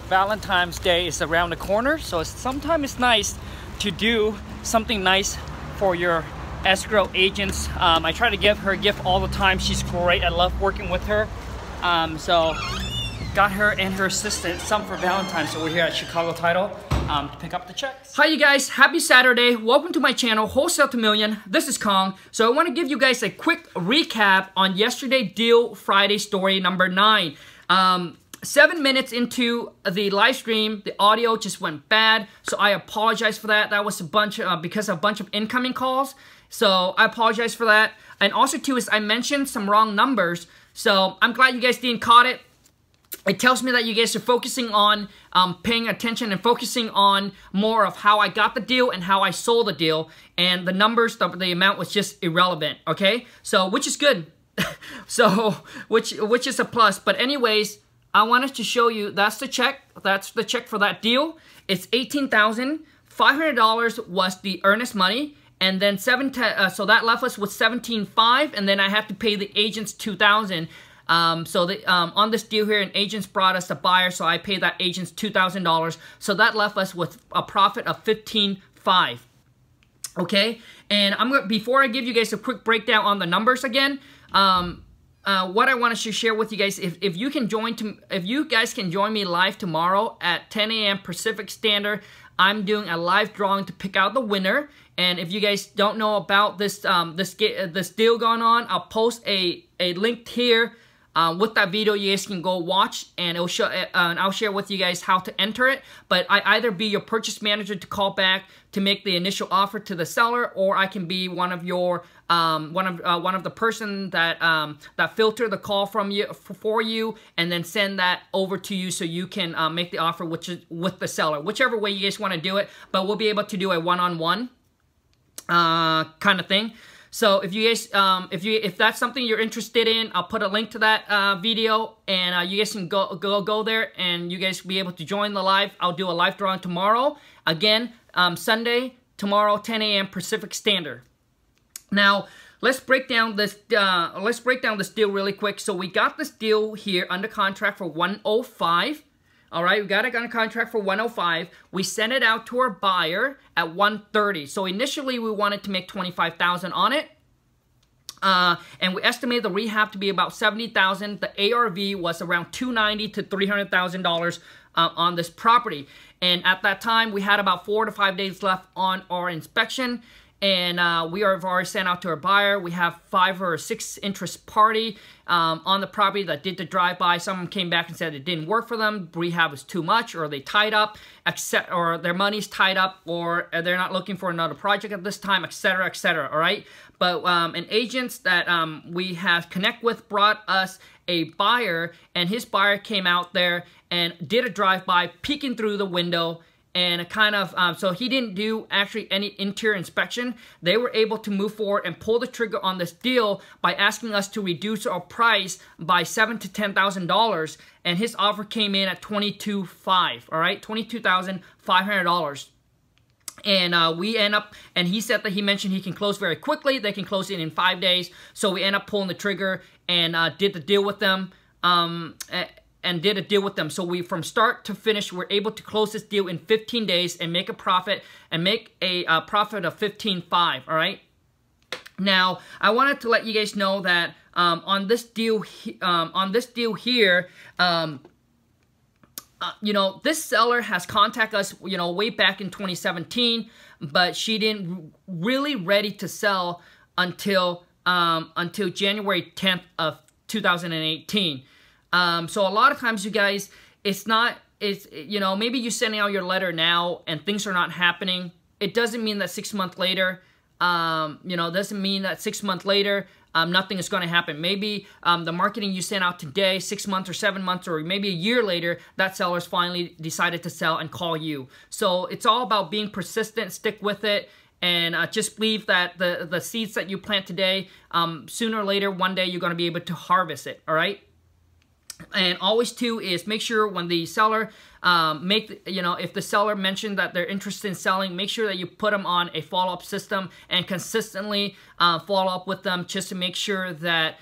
Valentine's Day is around the corner, so sometimes it's nice to do something nice for your escrow agents. I try to give her a gift all the time. She's great. I love working with her. So got her and her assistant some for Valentine's. So we're here at Chicago Title to pick up the checks. Hi you guys, happy Saturday. Welcome to my channel, Wholesale to Million. This is Khang. So I want to give you guys a quick recap on yesterday Deal Friday story number 9. 7 minutes into the live stream, the audio just went bad, so I apologize for that. That was a bunch because of a bunch of incoming calls, so I apologize for that. And also too is I mentioned some wrong numbers, so I'm glad you guys didn't caught it. It tells me that you guys are focusing on paying attention and focusing on more of how I got the deal and how I sold the deal, and the numbers, the amount was just irrelevant. Okay, so which is good. So which is a plus. But anyways, I wanted to show you, that's the check. That's the check for that deal. It's $18,500 was the earnest money, and then so that left us with $17,500, and then I have to pay the agents $2,000. So on this deal here, an agents brought us a buyer, so I paid that agents $2,000. So that left us with a profit of $15,500. Okay, and before I give you guys a quick breakdown on the numbers again. What I want to share with you guys, if you guys can join me live tomorrow at 10 a.m. Pacific Standard, I'm doing a live drawing to pick out the winner. And if you guys don't know about this this deal going on, I'll post a link here with that video. You guys can go watch, and it'll show. And I'll share with you guys how to enter it. But I either be your purchase manager to call back to make the initial offer to the seller, or I can be one of your one of the person that that filter the call from you for you, and then send that over to you so you can make the offer with the seller, whichever way you guys want to do it. But we'll be able to do a one-on-one kind of thing. So if you guys if that's something you're interested in, I'll put a link to that video, and you guys can go there, and you guys will be able to join the live. I'll do a live drawing tomorrow again, Sunday, tomorrow, 10 a.m. Pacific Standard. Now let's break down this deal really quick. So we got this deal here under contract for $105. All right, we got it under contract for $105. We sent it out to our buyer at $130. So initially we wanted to make $25,000 on it. And we estimated the rehab to be about $70,000. The ARV was around $290,000 to $300,000 on this property. And at that time, we had about 4 to 5 days left on our inspection. And we have already sent out to our buyer. We have 5 or 6 interest party on the property that did the drive-by. Some of them came back and said it didn't work for them. Rehab was too much, or they tied up, or their money's tied up, or they're not looking for another project at this time, etc., etc. All right. But an agent that we have connect with brought us a buyer, and his buyer came out there and did a drive-by, peeking through the window. And kind of, so he didn't do actually any interior inspection. They were able to move forward and pull the trigger on this deal by asking us to reduce our price by $7,000 to $10,000. And his offer came in at $22,500, all right? $22,500. And we end up, and he said that he mentioned he can close very quickly. They can close it in 5 days. So we end up pulling the trigger and did the deal with them. So we, from start to finish, we're able to close this deal in 15 days and make a profit, and make a profit of $15,500, all right? Now, I wanted to let you guys know that on this deal here, you know, this seller has contacted us, you know, way back in 2017, but she didn't really ready to sell until January 10th of 2018. So a lot of times, you guys, you know, maybe you're sending out your letter now and things are not happening. It doesn't mean that 6 months later, you know, doesn't mean that 6 months later, nothing is going to happen. Maybe the marketing you sent out today, 6 months or 7 months, or maybe a year later, that seller's finally decided to sell and call you. So it's all about being persistent, stick with it, and just believe that the seeds that you plant today, sooner or later, one day you're going to be able to harvest it, all right? And always too is make sure when the seller if the seller mentioned that they're interested in selling, make sure that you put them on a follow-up system and consistently follow up with them, just to make sure that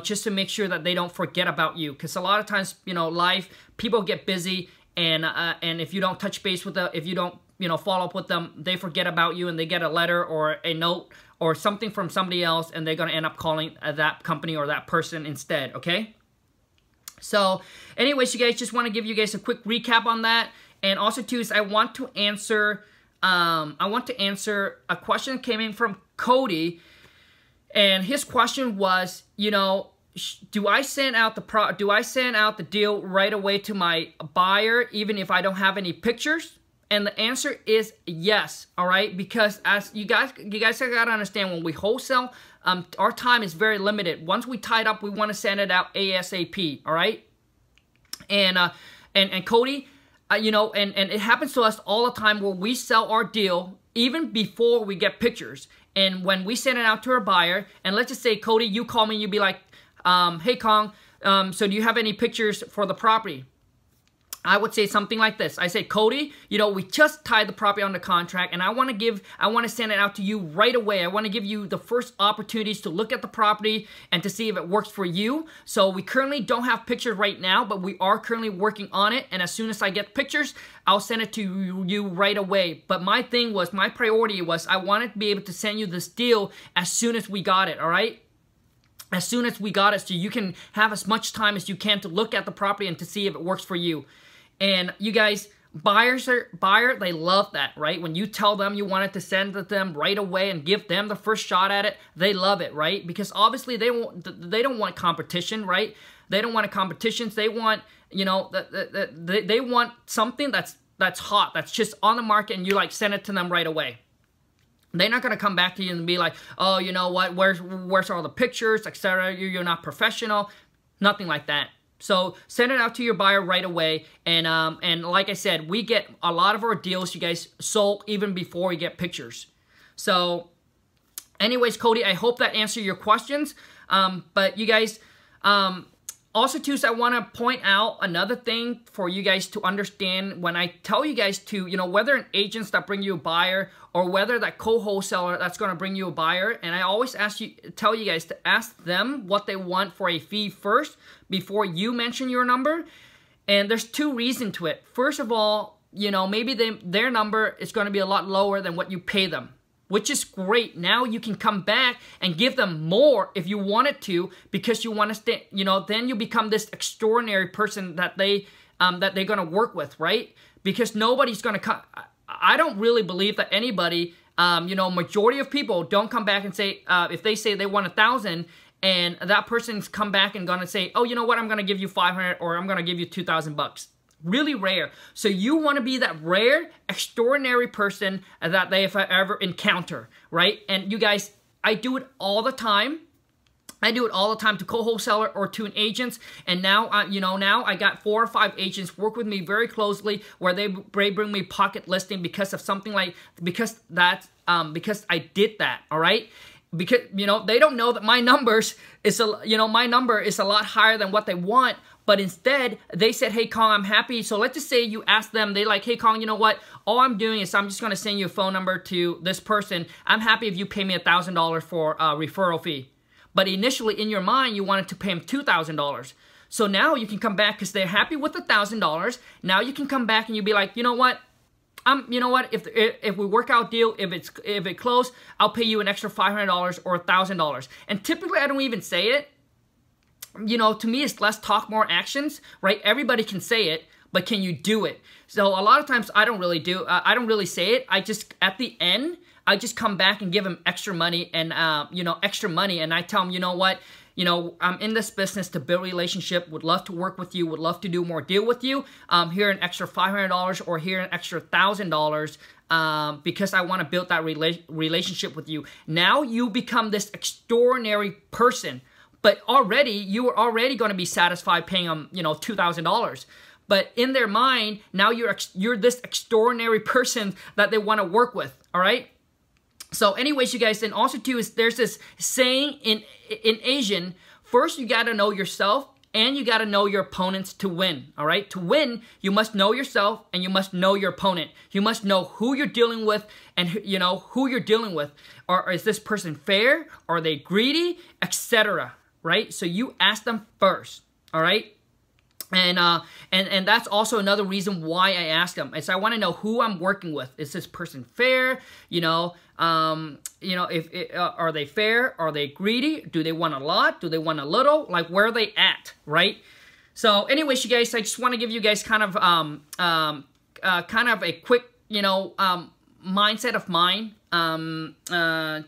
just to make sure that they don't forget about you. Because a lot of times, life, people get busy and if you don't touch base with them, if you don't, you know, follow up with them, they forget about you and they get a letter or a note or something from somebody else, and they're going to end up calling that company or that person instead, okay? So anyways, you guys, just want to give you guys a quick recap on that. And also too is I want to answer a question that came in from Cody, and his question was, you know, do I send out the deal right away to my buyer even if I don't have any pictures? And the answer is yes, all right? Because as you guys gotta understand, when we wholesale, our time is very limited. Once we tie it up, we want to send it out ASAP, all right? And Cody, you know, and it happens to us all the time where we sell our deal even before we get pictures. And when we send it out to our buyer, and let's just say, Cody, you call me, you be like, hey, Khang, so do you have any pictures for the property? I would say something like this. I say, Cody, you know, we just tied the property under contract, and I want to send it out to you right away. I want to give you the first opportunities to look at the property and to see if it works for you. So we currently don't have pictures right now, but we are currently working on it. And as soon as I get pictures, I'll send it to you right away. But my priority was I wanted to be able to send you this deal as soon as we got it, all right? As soon as we got it, so you can have as much time as you can to look at the property and to see if it works for you. And you guys, buyers, they love that, right? When you tell them you wanted to send it to them right away and give them the first shot at it, they love it, right? Because obviously they don't want competition, right? They don't want competitions. They want, you know, they want something that's hot, that's just on the market, and you like send it to them right away. They're not going to come back to you and be like, oh, you know what, where's all the pictures, etc. You're not professional. Nothing like that. So send it out to your buyer right away. And like I said, we get a lot of our deals, you guys, sold even before we get pictures. So anyways, Cody, I hope that answered your questions. But you guys, also too, so I want to point out another thing for you guys to understand when I tell you guys to, you know, whether an agent that bring you a buyer or whether that co-wholesaler that's going to bring you a buyer. And I always tell you guys to ask them what they want for a fee first before you mention your number. And there's two reasons to it. First of all, you know, maybe their number is going to be a lot lower than what you pay them, which is great. Now you can come back and give them more if you wanted to, because you want to stay, you know, then you become this extraordinary person that they're going to work with, right? Because nobody's going to come. I don't really believe that anybody, you know, majority of people don't come back and say, if they say they want 1,000 and that person's come back and going to say, oh, you know what, I'm going to give you 500 or I'm going to give you 2,000 bucks. Really rare. So you want to be that rare, extraordinary person that they ever encounter, right? And you guys, I do it all the time. I do it all the time to co-wholesaler or to an agent. And now, you know, now I got 4 or 5 agents work with me very closely where they bring me pocket listing because of something like, because I did that, all right? Because, you know, they don't know that my numbers is, my number is a lot higher than what they want. But instead, they said, hey, Khang, I'm happy. So let's just say you ask them, they like, hey, Khang, you know what? All I'm doing is I'm just going to send you a phone number to this person. I'm happy if you pay me $1,000 for a referral fee. But initially, in your mind, you wanted to pay them $2,000. So now you can come back because they're happy with $1,000. Now you can come back and you'll be like, you know what? You know what? If we work out deal, if it close, I'll pay you an extra $500 or $1,000. And typically, I don't even say it. You know, to me, it's less talk, more actions, right? Everybody can say it, but can you do it? So a lot of times I don't really say it. I just, at the end, I just come back and give them extra money and, you know, extra money. And I tell them, you know what? You know, I'm in this business to build a relationship, would love to work with you, would love to do more deal with you. Here an extra $500 or here an extra $1,000 because I want to build that relationship with you. Now you become this extraordinary person. But you were already going to be satisfied paying them, you know, $2,000. But in their mind, now you're this extraordinary person that they want to work with, all right? So anyways, you guys, and also too, is there's this saying in Asian, first you got to know yourself and you got to know your opponents to win, all right? To win, you must know yourself and you must know your opponent. You must know who you're dealing with and, you know, who you're dealing with. Or is this person fair? Are they greedy? Etc. Right? So you ask them first, all right? And that's also another reason why I ask them, is I want to know who I'm working with. Is this person fair? If are they fair? Are they greedy? Do they want a lot? Do they want a little? Like, where are they at, right? So anyways, you guys, I just want to give you guys kind of a quick, mindset of mine,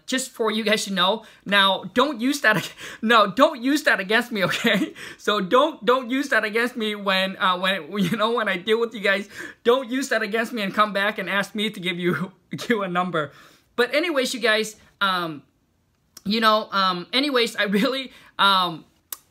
just for you guys to know. Now, don't use that. No, don't use that against me, okay? So don't use that against me when I deal with you guys. Don't use that against me and come back and ask me to give you a number. But anyways, you guys, anyways,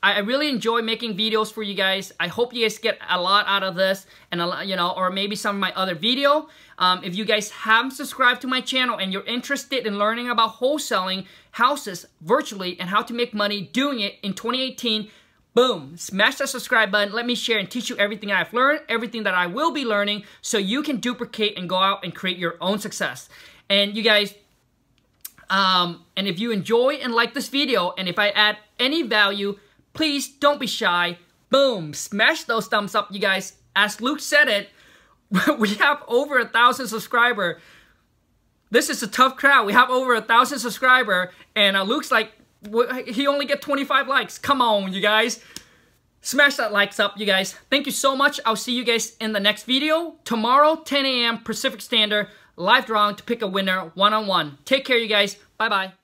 I really enjoy making videos for you guys. I hope you guys get a lot out of this, and or maybe some of my other video. If you guys haven't subscribed to my channel and you're interested in learning about wholesaling houses virtually and how to make money doing it in 2018, boom, smash that subscribe button. Let me share and teach you everything I've learned, everything that I will be learning, so you can duplicate and go out and create your own success. And you guys, and if you enjoy and like this video, and if I add any value, please don't be shy. Boom, smash those thumbs up, you guys. As Luke said it, we have over 1,000 subscribers. This is a tough crowd. We have over 1,000 subscribers, and Luke's like, he only get 25 likes. Come on, you guys. Smash that likes up, you guys. Thank you so much. I'll see you guys in the next video. Tomorrow, 10 a.m. Pacific Standard, live drawing to pick a winner one-on-one. Take care, you guys. Bye-bye.